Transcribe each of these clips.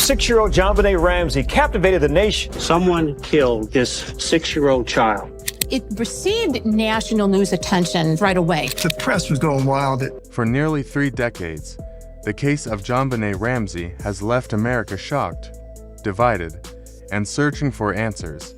6-year-old JonBenet Ramsey captivated the nation. Someone killed this 6-year-old child. It received national news attention right away. The press was going wild. For nearly 3 decades, the case of JonBenet Ramsey has left America shocked, divided, and searching for answers.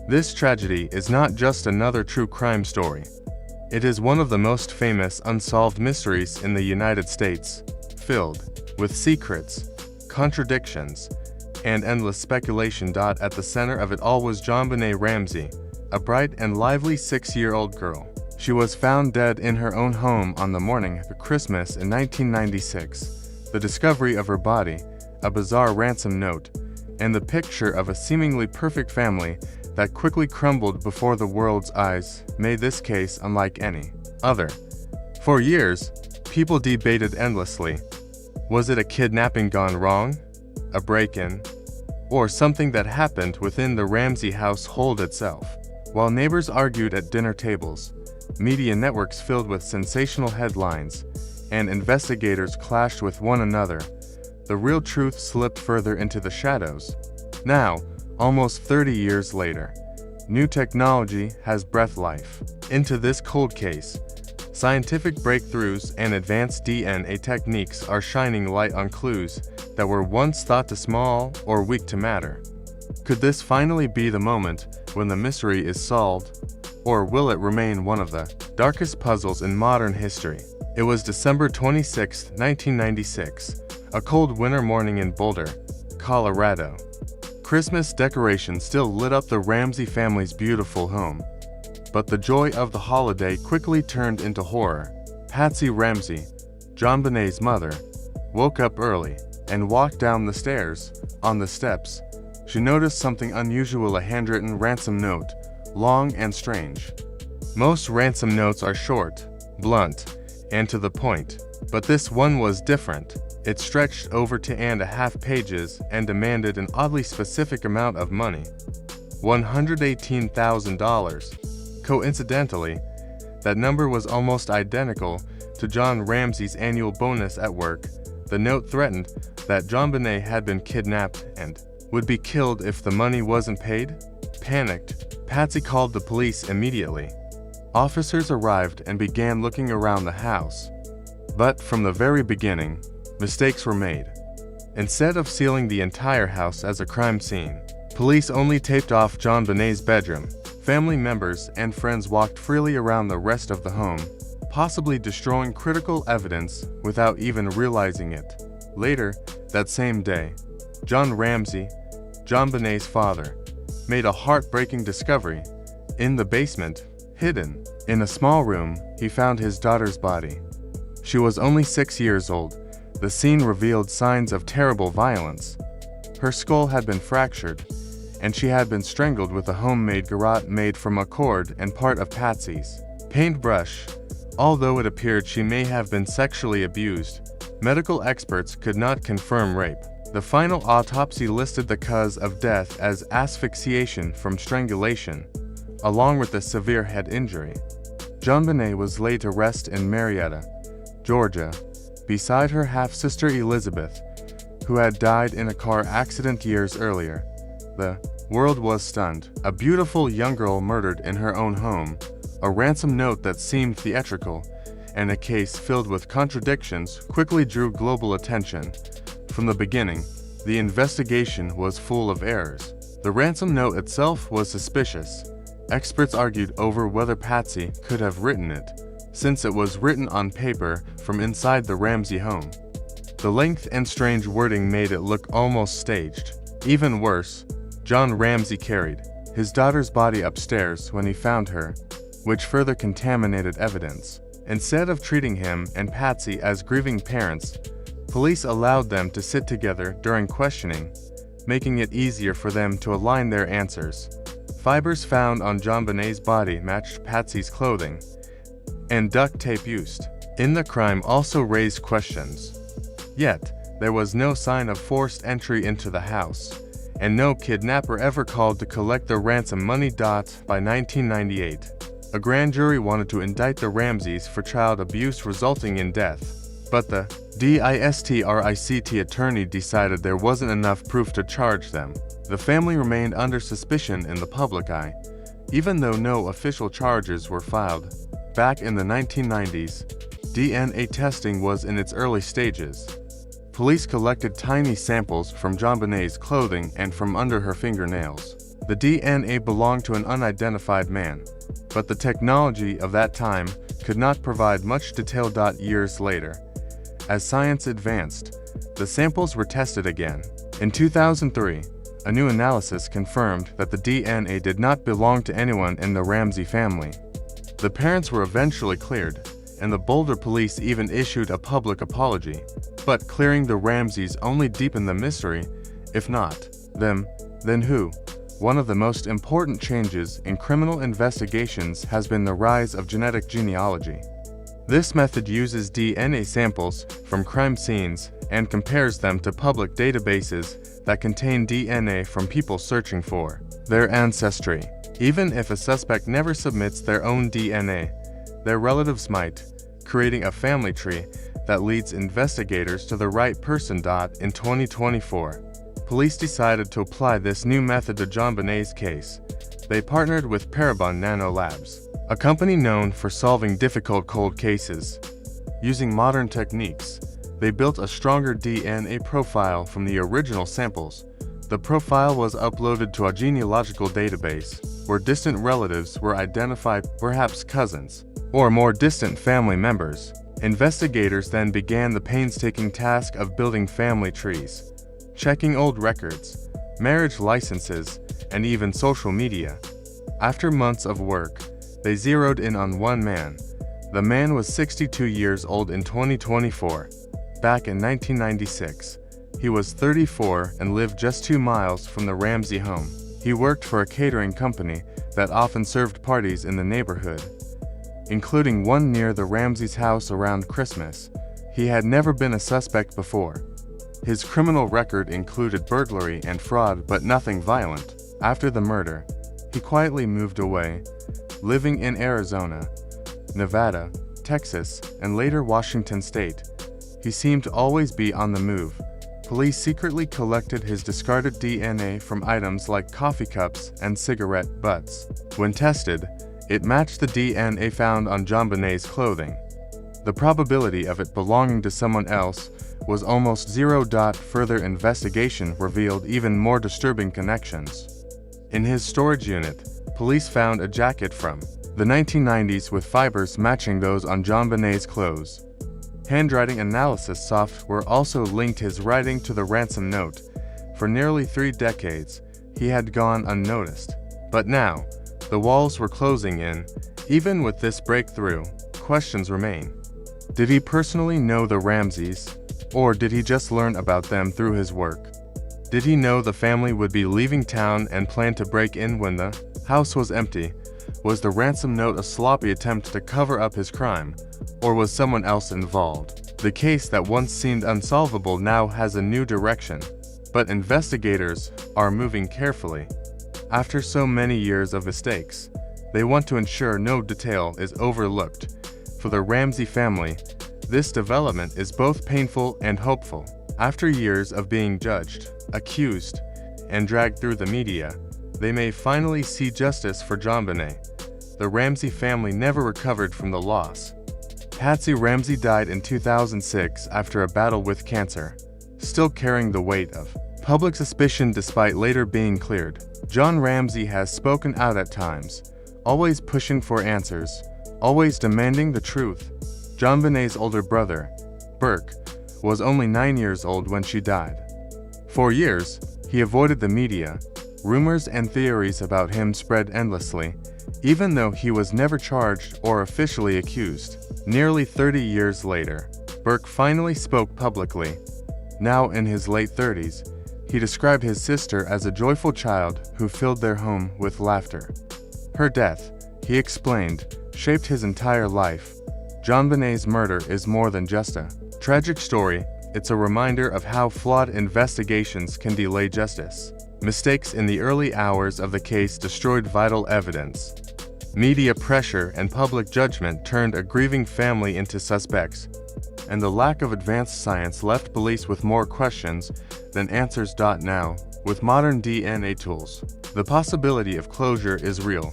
This tragedy is not just another true crime story. It is one of the most famous unsolved mysteries in the United States, filled with secrets, contradictions, and endless speculation. At the center of it all was JonBenet Ramsey, a bright and lively 6-year-old girl. She was found dead in her own home on the morning of Christmas in 1996. The discovery of her body, a bizarre ransom note, and the picture of a seemingly perfect family that quickly crumbled before the world's eyes made this case unlike any other. For years, people debated endlessly. Was it a kidnapping gone wrong, a break-in, or something that happened within the Ramsey household itself? While neighbors argued at dinner tables, media networks filled with sensational headlines, and investigators clashed with one another, the real truth slipped further into the shadows. Now, almost 30 years later, new technology has breathed life into this cold case. Scientific breakthroughs and advanced DNA techniques are shining light on clues that were once thought too small or weak to matter. Could this finally be the moment when the mystery is solved, or will it remain one of the darkest puzzles in modern history? It was December 26, 1996, a cold winter morning in Boulder, Colorado. Christmas decorations still lit up the Ramsey family's beautiful home. But the joy of the holiday quickly turned into horror. Patsy Ramsey, JonBenet's mother, woke up early and walked down the stairs. On the steps, she noticed something unusual: a handwritten ransom note, long and strange. Most ransom notes are short, blunt, and to the point, but this one was different. It stretched over 2.5 pages and demanded an oddly specific amount of money: $118,000. Coincidentally, that number was almost identical to John Ramsey's annual bonus at work. The note threatened that JonBenet had been kidnapped and would be killed if the money wasn't paid. Panicked, Patsy called the police immediately. Officers arrived and began looking around the house. But from the very beginning, mistakes were made. Instead of sealing the entire house as a crime scene, police only taped off JonBenet's bedroom. Family members and friends walked freely around the rest of the home, possibly destroying critical evidence without even realizing it. Later, that same day, John Ramsey, JonBenet's father, made a heartbreaking discovery. In the basement, hidden in a small room, he found his daughter's body. She was only 6 years old. The scene revealed signs of terrible violence. Her skull had been fractured, and she had been strangled with a homemade garrote made from a cord and part of Patsy's paintbrush. Although it appeared she may have been sexually abused, medical experts could not confirm rape. The final autopsy listed the cause of death as asphyxiation from strangulation, along with a severe head injury. JonBenet was laid to rest in Marietta, Georgia, beside her half-sister Elizabeth, who had died in a car accident years earlier. The world was stunned. A beautiful young girl murdered in her own home, a ransom note that seemed theatrical, and a case filled with contradictions quickly drew global attention. From the beginning, the investigation was full of errors. The ransom note itself was suspicious. Experts argued over whether Patsy could have written it, since it was written on paper from inside the Ramsey home. The length and strange wording made it look almost staged. Even worse, John Ramsey carried his daughter's body upstairs when he found her, which further contaminated evidence. Instead of treating him and Patsy as grieving parents, police allowed them to sit together during questioning, making it easier for them to align their answers. Fibers found on JonBenet's body matched Patsy's clothing, and duct tape used in the crime also raised questions. Yet, there was no sign of forced entry into the house, and no kidnapper ever called to collect the ransom money. By 1998, a grand jury wanted to indict the Ramseys for child abuse resulting in death. But the DISTRICT attorney decided there wasn't enough proof to charge them. The family remained under suspicion in the public eye, even though no official charges were filed. Back in the 1990s, DNA testing was in its early stages. Police collected tiny samples from JonBenet's clothing and from under her fingernails. The DNA belonged to an unidentified man, but the technology of that time could not provide much detail. Years later, as science advanced, the samples were tested again. In 2003, a new analysis confirmed that the DNA did not belong to anyone in the Ramsey family. The parents were eventually cleared, and the Boulder police even issued a public apology. But clearing the Ramseys only deepened the mystery. If not them, then who? One of the most important changes in criminal investigations has been the rise of genetic genealogy. This method uses DNA samples from crime scenes and compares them to public databases that contain DNA from people searching for their ancestry. Even if a suspect never submits their own DNA, their relatives might, creating a family tree that leads investigators to the right person. In 2024, police decided to apply this new method to JonBenet's case. They partnered with Parabon Nanolabs, a company known for solving difficult cold cases. Using modern techniques, they built a stronger DNA profile from the original samples. The profile was uploaded to a genealogical database, where distant relatives were identified, perhaps cousins, or more distant family members. Investigators then began the painstaking task of building family trees, checking old records, marriage licenses, and even social media. After months of work, they zeroed in on one man. The man was 62 years old in 2024. Back in 1996, he was 34 and lived just 2 miles from the Ramsey home. He worked for a catering company that often served parties in the neighborhood, including one near the Ramsey's house around Christmas. He had never been a suspect before. His criminal record included burglary and fraud, but nothing violent. After the murder, he quietly moved away, living in Arizona, Nevada, Texas, and later Washington State. He seemed to always be on the move. Police secretly collected his discarded DNA from items like coffee cups and cigarette butts. When tested, it matched the DNA found on JonBenet's clothing. The probability of it belonging to someone else was almost 0. Further investigation revealed even more disturbing connections. In his storage unit, police found a jacket from the 1990s with fibers matching those on JonBenet's clothes. Handwriting analysis software also linked his writing to the ransom note. For nearly 3 decades, he had gone unnoticed. But now, the walls were closing in. Even with this breakthrough, questions remain. Did he personally know the Ramseys, or did he just learn about them through his work? Did he know the family would be leaving town and plan to break in when the house was empty? Was the ransom note a sloppy attempt to cover up his crime, or was someone else involved? The case that once seemed unsolvable now has a new direction, but investigators are moving carefully. After so many years of mistakes, they want to ensure no detail is overlooked. For the Ramsey family, this development is both painful and hopeful. After years of being judged, accused, and dragged through the media, they may finally see justice for JonBenet. The Ramsey family never recovered from the loss. Patsy Ramsey died in 2006 after a battle with cancer, still carrying the weight of public suspicion despite later being cleared. John Ramsey has spoken out at times, always pushing for answers, always demanding the truth. JonBenet's older brother, Burke, was only 9 years old when she died. For years, he avoided the media. Rumors and theories about him spread endlessly, even though he was never charged or officially accused. Nearly 30 years later, Burke finally spoke publicly. Now in his late 30s, he described his sister as a joyful child who filled their home with laughter. Her death, he explained, shaped his entire life. JonBenet's murder is more than just a tragic story, it's a reminder of how flawed investigations can delay justice. Mistakes in the early hours of the case destroyed vital evidence. Media pressure and public judgment turned a grieving family into suspects, and the lack of advanced science left police with more questions than answers. Now, with modern DNA tools, the possibility of closure is real.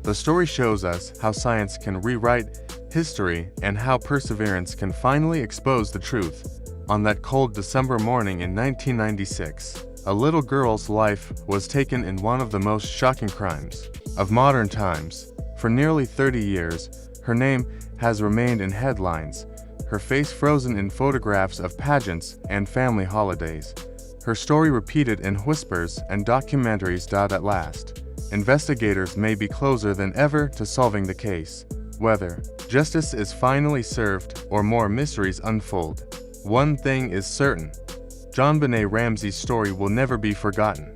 The story shows us how science can rewrite history and how perseverance can finally expose the truth. On that cold December morning in 1996, a little girl's life was taken in one of the most shocking crimes of modern times. For nearly 30 years, her name has remained in headlines, her face frozen in photographs of pageants and family holidays, her story repeated in whispers and documentaries. At last, investigators may be closer than ever to solving the case. Whether justice is finally served or more mysteries unfold, one thing is certain: JonBenet Ramsey's story will never be forgotten.